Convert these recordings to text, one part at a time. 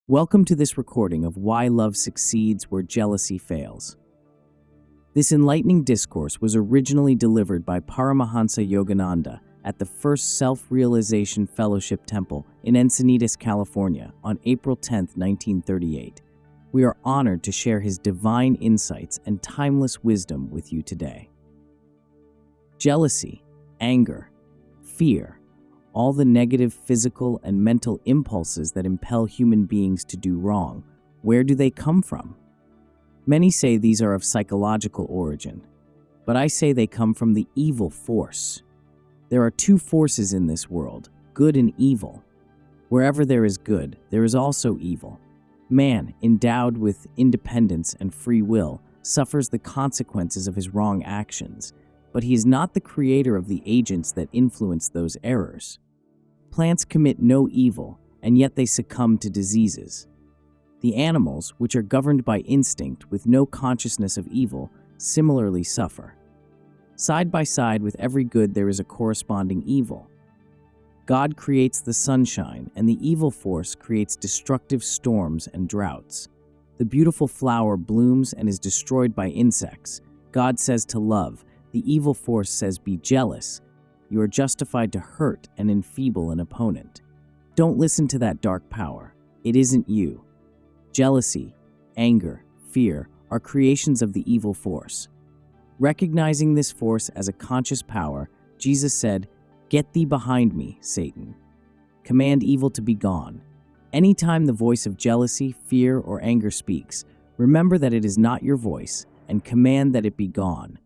Welcome to this recording of Why Love Succeeds Where Jealousy Fails. This enlightening discourse was originally delivered by Paramahansa Yogananda at the First Self-Realization Fellowship Temple in Encinitas, California on April 10, 1938. We are honored to share his divine insights and timeless wisdom with you today. Jealousy, anger, fear, all the negative physical and mental impulses that impel human beings to do wrong, where do they come from? Many say these are of psychological origin, but I say they come from the evil force. There are two forces in this world, good and evil. Wherever there is good, there is also evil. Man, endowed with independence and free will, suffers the consequences of his wrong actions, but he is not the creator of the agents that influence those errors. Plants commit no evil, and yet they succumb to diseases. The animals, which are governed by instinct with no consciousness of evil, similarly suffer. Side by side with every good there is a corresponding evil. God creates the sunshine, and the evil force creates destructive storms and droughts. The beautiful flower blooms and is destroyed by insects. God says to love, the evil force says be jealous. You are justified to hurt and enfeeble an opponent. Don't listen to that dark power. It isn't you. Jealousy, anger, fear are creations of the evil force. Recognizing this force as a conscious power, Jesus said, "Get thee behind me, Satan." Command evil to be gone. Anytime the voice of jealousy, fear, or anger speaks, remember that it is not your voice and command that it be gone.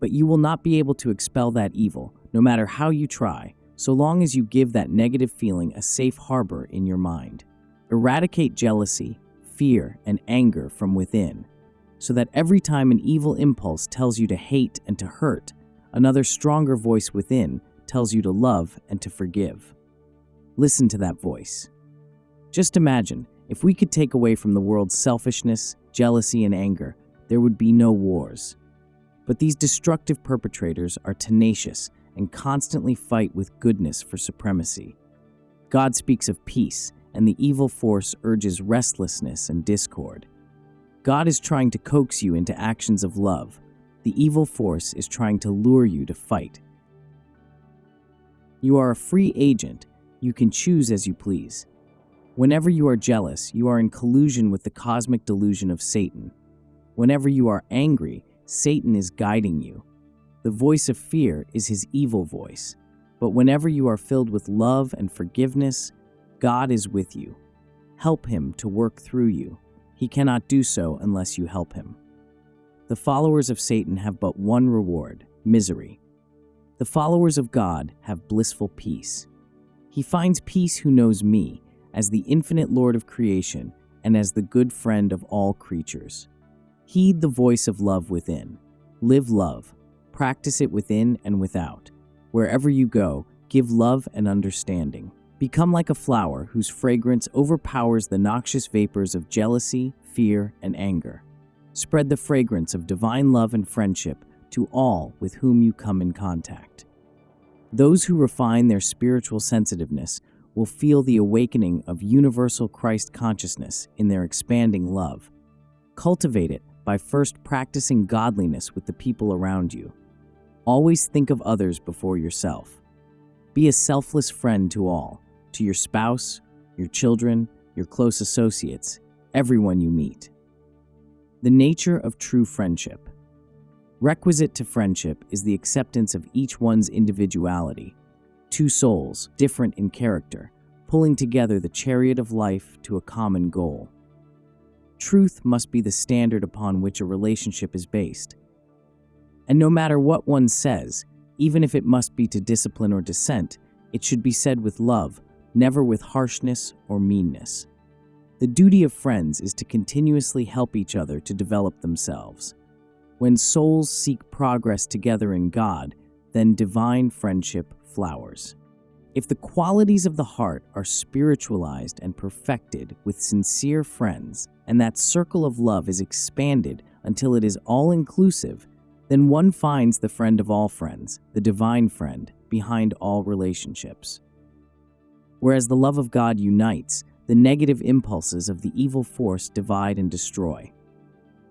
But you will not be able to expel that evil, no matter how you try, so long as you give that negative feeling a safe harbor in your mind. Eradicate jealousy, fear, and anger from within, so that every time an evil impulse tells you to hate and to hurt, another stronger voice within tells you to love and to forgive. Listen to that voice. Just imagine, if we could take away from the world selfishness, jealousy, and anger, there would be no wars. But these destructive perpetrators are tenacious and constantly fight with goodness for supremacy. God speaks of peace, and the evil force urges restlessness and discord. God is trying to coax you into actions of love. The evil force is trying to lure you to fight. You are a free agent. You can choose as you please. Whenever you are jealous, you are in collusion with the cosmic delusion of Satan. Whenever you are angry, Satan is guiding you. The voice of fear is his evil voice. But whenever you are filled with love and forgiveness, God is with you. Help him to work through you. He cannot do so unless you help him. The followers of Satan have but one reward, misery. The followers of God have blissful peace. He finds peace who knows me as the infinite Lord of creation and as the good friend of all creatures. Heed the voice of love within. Live love. Practice it within and without. Wherever you go, give love and understanding. Become like a flower whose fragrance overpowers the noxious vapors of jealousy, fear, and anger. Spread the fragrance of divine love and friendship to all with whom you come in contact. Those who refine their spiritual sensitiveness will feel the awakening of universal Christ consciousness in their expanding love. Cultivate it by first practicing godliness with the people around you. Always think of others before yourself. Be a selfless friend to all, to your spouse, your children, your close associates, everyone you meet. The nature of true friendship. Requisite to friendship is the acceptance of each one's individuality. Two souls, different in character, pulling together the chariot of life to a common goal. Truth must be the standard upon which a relationship is based. And no matter what one says, even if it must be to discipline or dissent, it should be said with love, never with harshness or meanness. The duty of friends is to continuously help each other to develop themselves. When souls seek progress together in God, then divine friendship flowers. If the qualities of the heart are spiritualized and perfected with sincere friends, and that circle of love is expanded until it is all-inclusive, then one finds the friend of all friends, the divine friend, behind all relationships. Whereas the love of God unites, the negative impulses of the evil force divide and destroy.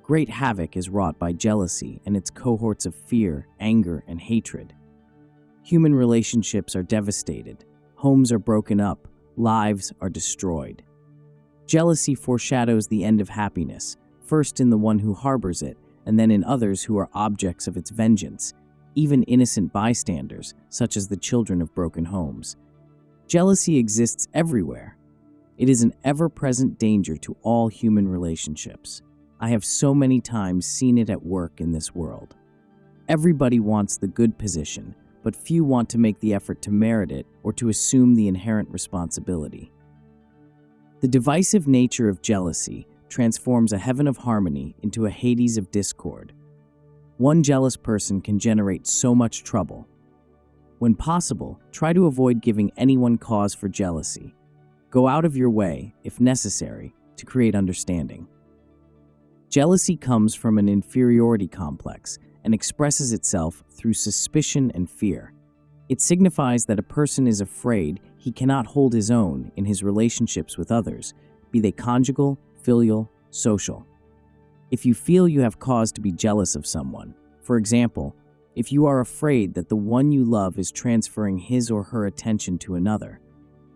Great havoc is wrought by jealousy and its cohorts of fear, anger, and hatred. Human relationships are devastated, homes are broken up, lives are destroyed. Jealousy foreshadows the end of happiness, first in the one who harbors it, and then in others who are objects of its vengeance, even innocent bystanders, such as the children of broken homes. Jealousy exists everywhere. It is an ever-present danger to all human relationships. I have so many times seen it at work in this world. Everybody wants the good position, but few want to make the effort to merit it or to assume the inherent responsibility. The divisive nature of jealousy transforms a heaven of harmony into a Hades of discord. One jealous person can generate so much trouble. When possible, try to avoid giving anyone cause for jealousy. Go out of your way, if necessary, to create understanding. Jealousy comes from an inferiority complex and expresses itself through suspicion and fear. It signifies that a person is afraid he cannot hold his own in his relationships with others, be they conjugal, filial, social. If you feel you have cause to be jealous of someone, for example, if you are afraid that the one you love is transferring his or her attention to another,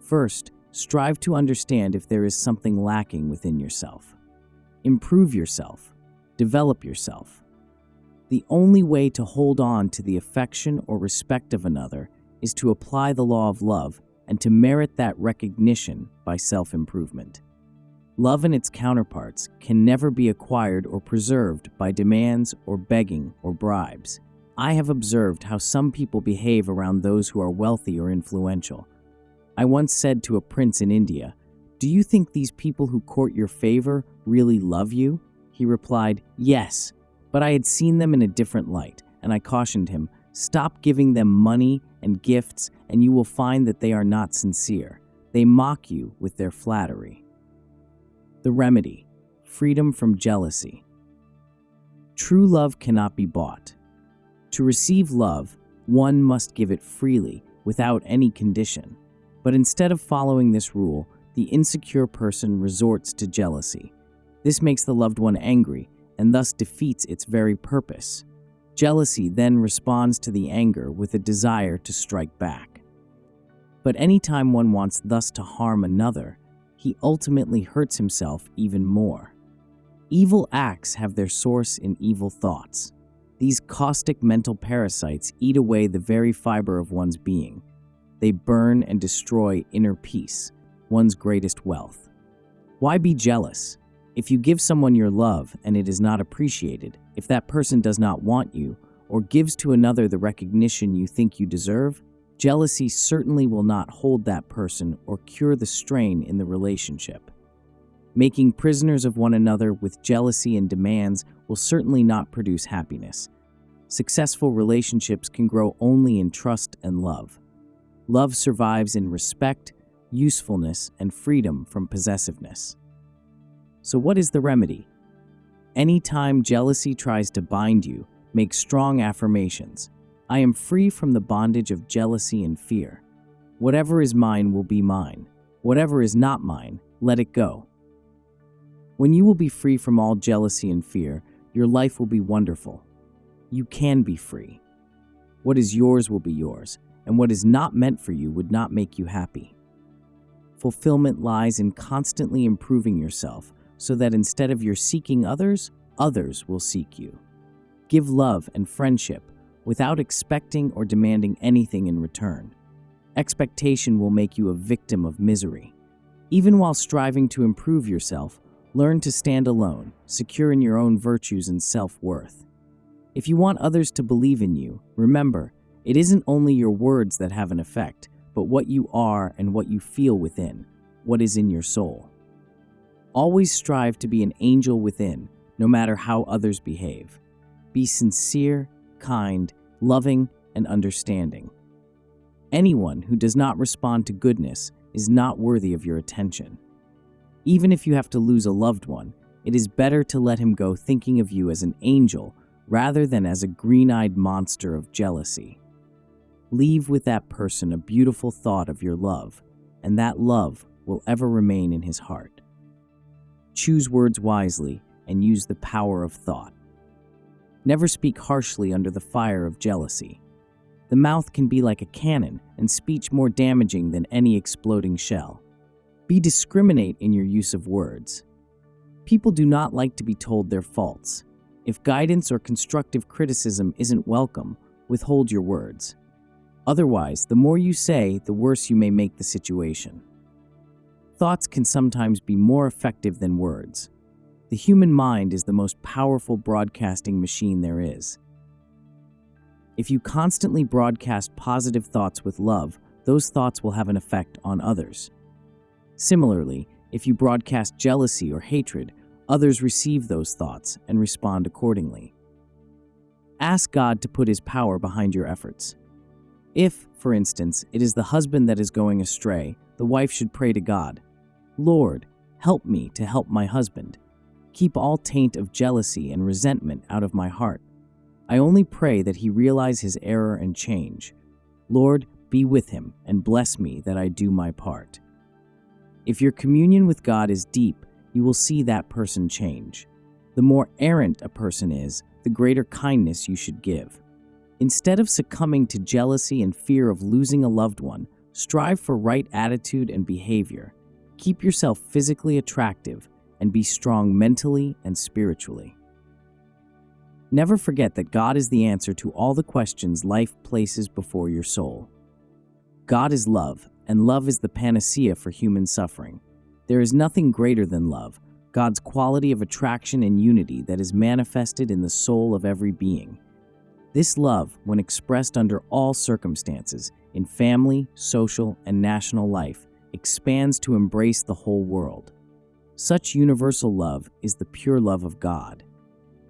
first, strive to understand if there is something lacking within yourself. Improve yourself. Develop yourself. The only way to hold on to the affection or respect of another is to apply the law of love and to merit that recognition by self-improvement. Love and its counterparts can never be acquired or preserved by demands or begging or bribes. I have observed how some people behave around those who are wealthy or influential. I once said to a prince in India, "Do you think these people who court your favor really love you?" He replied, "Yes, but I had seen them in a different light," and I cautioned him, "Stop giving them money and gifts, and you will find that they are not sincere. They mock you with their flattery." The remedy: freedom from jealousy. True love cannot be bought. To receive love, one must give it freely, without any condition. But instead of following this rule, the insecure person resorts to jealousy. This makes the loved one angry, and thus defeats its very purpose. Jealousy then responds to the anger with a desire to strike back. But anytime one wants thus to harm another, he ultimately hurts himself even more. Evil acts have their source in evil thoughts. These caustic mental parasites eat away the very fiber of one's being. They burn and destroy inner peace, one's greatest wealth. Why be jealous? If you give someone your love and it is not appreciated, if that person does not want you, or gives to another the recognition you think you deserve, jealousy certainly will not hold that person or cure the strain in the relationship. Making prisoners of one another with jealousy and demands will certainly not produce happiness. Successful relationships can grow only in trust and love. Love survives in respect, usefulness, and freedom from possessiveness. So what is the remedy? Anytime jealousy tries to bind you, make strong affirmations. I am free from the bondage of jealousy and fear. Whatever is mine will be mine. Whatever is not mine, let it go. When you will be free from all jealousy and fear, your life will be wonderful. You can be free. What is yours will be yours, and what is not meant for you would not make you happy. Fulfillment lies in constantly improving yourself, so that instead of your seeking others, others will seek you. Give love and friendship without expecting or demanding anything in return. Expectation will make you a victim of misery. Even while striving to improve yourself, learn to stand alone, secure in your own virtues and self-worth. If you want others to believe in you, remember, it isn't only your words that have an effect, but what you are and what you feel within, what is in your soul. Always strive to be an angel within, no matter how others behave. Be sincere, kind, loving, and understanding. Anyone who does not respond to goodness is not worthy of your attention. Even if you have to lose a loved one, it is better to let him go thinking of you as an angel rather than as a green-eyed monster of jealousy. Leave with that person a beautiful thought of your love, and that love will ever remain in his heart. Choose words wisely and use the power of thought. Never speak harshly under the fire of jealousy. The mouth can be like a cannon and speech more damaging than any exploding shell. Be discriminate in your use of words. People do not like to be told their faults. If guidance or constructive criticism isn't welcome, withhold your words. Otherwise, the more you say, the worse you may make the situation. Thoughts can sometimes be more effective than words. The human mind is the most powerful broadcasting machine there is. If you constantly broadcast positive thoughts with love, those thoughts will have an effect on others. Similarly, if you broadcast jealousy or hatred, others receive those thoughts and respond accordingly. Ask God to put His power behind your efforts. If, for instance, it is the husband that is going astray, the wife should pray to God, "Lord, help me to help my husband. Keep all taint of jealousy and resentment out of my heart. I only pray that he realize his error and change. Lord, be with him and bless me that I do my part." If your communion with God is deep, you will see that person change. The more errant a person is, the greater kindness you should give. Instead of succumbing to jealousy and fear of losing a loved one, strive for right attitude and behavior. Keep yourself physically attractive and be strong mentally and spiritually. Never forget that God is the answer to all the questions life places before your soul. God is love, and love is the panacea for human suffering. There is nothing greater than love, God's quality of attraction and unity that is manifested in the soul of every being. This love, when expressed under all circumstances, in family, social, and national life, expands to embrace the whole world. Such universal love is the pure love of God.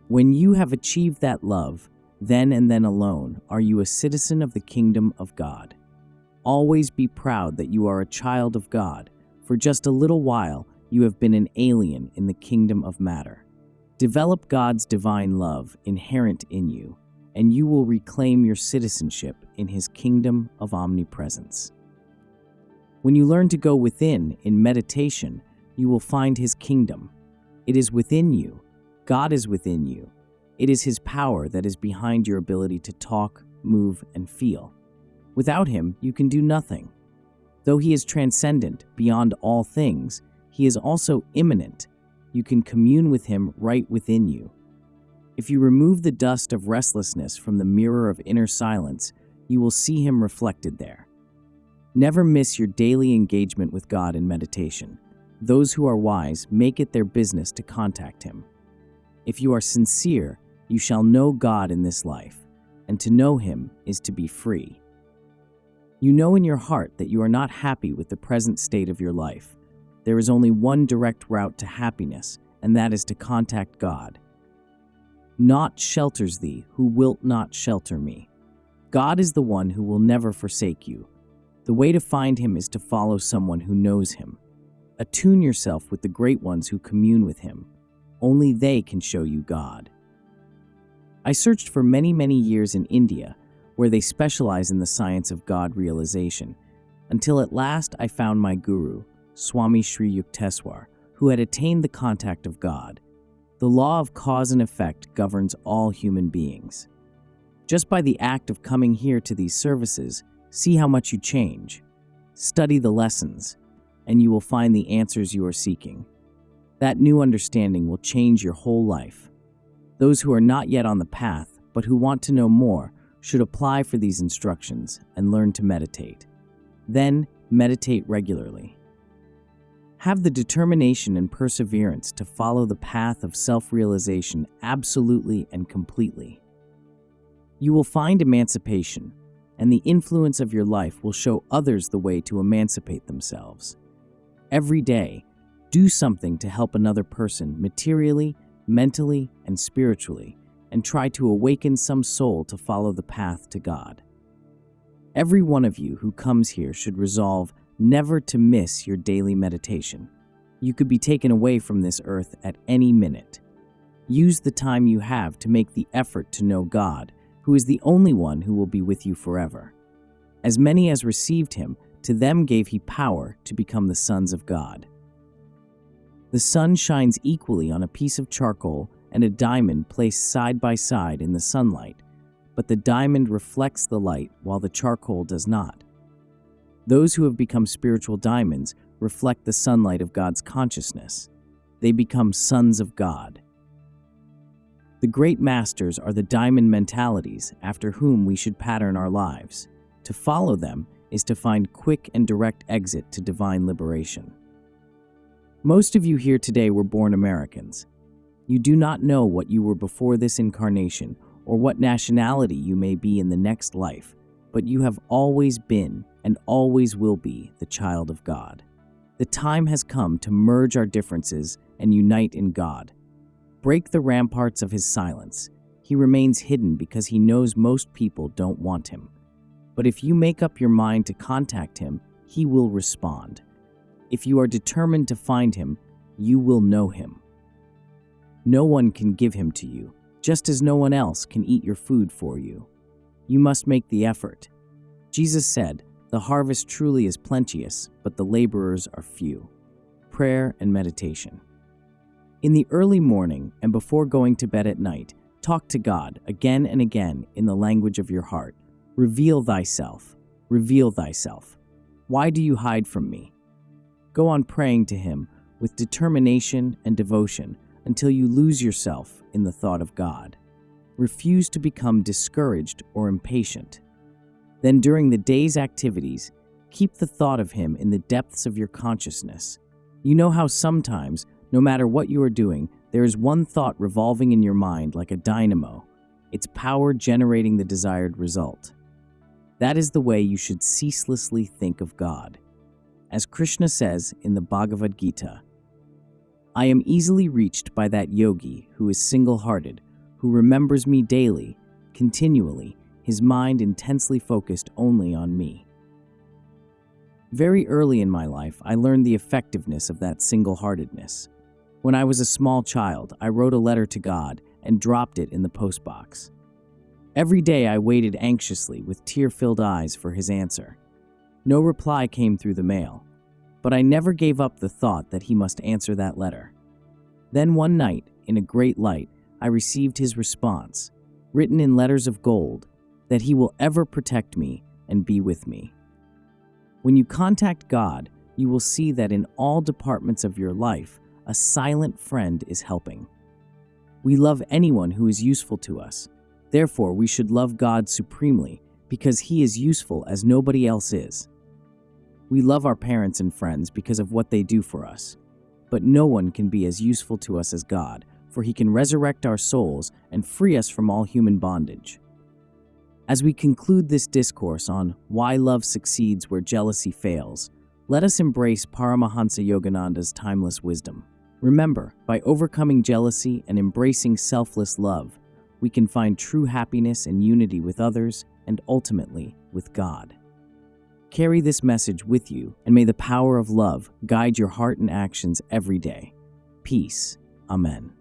When you have achieved that love, then and then alone are you a citizen of the kingdom of God. Always be proud that you are a child of God. For just a little while, you have been an alien in the kingdom of matter. Develop God's divine love inherent in you, and you will reclaim your citizenship in His kingdom of omnipresence. When you learn to go within in meditation, you will find His kingdom. It is within you. God is within you. It is His power that is behind your ability to talk, move, and feel. Without Him, you can do nothing. Though He is transcendent, beyond all things, He is also immanent. You can commune with Him right within you. If you remove the dust of restlessness from the mirror of inner silence, you will see Him reflected there. Never miss your daily engagement with God in meditation. Those who are wise make it their business to contact Him. If you are sincere, you shall know God in this life, and to know Him is to be free. You know in your heart that you are not happy with the present state of your life. There is only one direct route to happiness, and that is to contact God. Naught shelters thee, who wilt not shelter me. God is the one who will never forsake you. The way to find Him is to follow someone who knows Him. Attune yourself with the great ones who commune with Him. Only they can show you God. I searched for many, many years in India, where they specialize in the science of God realization, until at last I found my guru, Swami Sri Yukteswar, who had attained the contact of God. The law of cause and effect governs all human beings. Just by the act of coming here to these services, see how much you change. Study the lessons, and you will find the answers you are seeking. That new understanding will change your whole life. Those who are not yet on the path, but who want to know more, should apply for these instructions and learn to meditate. Then, meditate regularly. Have the determination and perseverance to follow the path of self-realization absolutely and completely. You will find emancipation, and the influence of your life will show others the way to emancipate themselves. Every day, do something to help another person materially, mentally, and spiritually, and try to awaken some soul to follow the path to God. Every one of you who comes here should resolve never to miss your daily meditation. You could be taken away from this earth at any minute. Use the time you have to make the effort to know God, who is the only one who will be with you forever. As many as received Him To them gave he power to become the sons of God. The sun shines equally on a piece of charcoal and a diamond placed side by side in the sunlight, but the diamond reflects the light while the charcoal does not. Those who have become spiritual diamonds reflect the sunlight of God's consciousness. They become sons of God. The great masters are the diamond mentalities after whom we should pattern our lives. To follow them is to find quick and direct exit to divine liberation. Most of you here today were born Americans. You do not know what you were before this incarnation or what nationality you may be in the next life, but you have always been and always will be the child of God. The time has come to merge our differences and unite in God. Break the ramparts of his silence. He remains hidden because he knows most people don't want him. But if you make up your mind to contact him, he will respond. If you are determined to find him, you will know him. No one can give him to you, just as no one else can eat your food for you. You must make the effort. Jesus said, "The harvest truly is plenteous, but the laborers are few." Prayer and meditation. In the early morning and before going to bed at night, talk to God again and again in the language of your heart. Reveal thyself. Reveal thyself. Why do you hide from me? Go on praying to him with determination and devotion until you lose yourself in the thought of God. Refuse to become discouraged or impatient. Then during the day's activities, keep the thought of him in the depths of your consciousness. You know how sometimes, no matter what you are doing, there is one thought revolving in your mind like a dynamo, its power generating the desired result. That is the way you should ceaselessly think of God. As Krishna says in the Bhagavad Gita, "I am easily reached by that yogi who is single-hearted, who remembers me daily, continually, his mind intensely focused only on me." Very early in my life, I learned the effectiveness of that single-heartedness. When I was a small child, I wrote a letter to God and dropped it in the postbox. Every day I waited anxiously with tear-filled eyes for his answer. No reply came through the mail, but I never gave up the thought that he must answer that letter. Then one night, in a great light, I received his response, written in letters of gold, that he will ever protect me and be with me. When you contact God, you will see that in all departments of your life, a silent friend is helping. We love anyone who is useful to us. Therefore, we should love God supremely because he is useful as nobody else is. We love our parents and friends because of what they do for us. But no one can be as useful to us as God, for he can resurrect our souls and free us from all human bondage. As we conclude this discourse on why love succeeds where jealousy fails, let us embrace Paramahansa Yogananda's timeless wisdom. Remember, by overcoming jealousy and embracing selfless love, we can find true happiness and unity with others and ultimately with God. Carry this message with you, and may the power of love guide your heart and actions every day. Peace. Amen.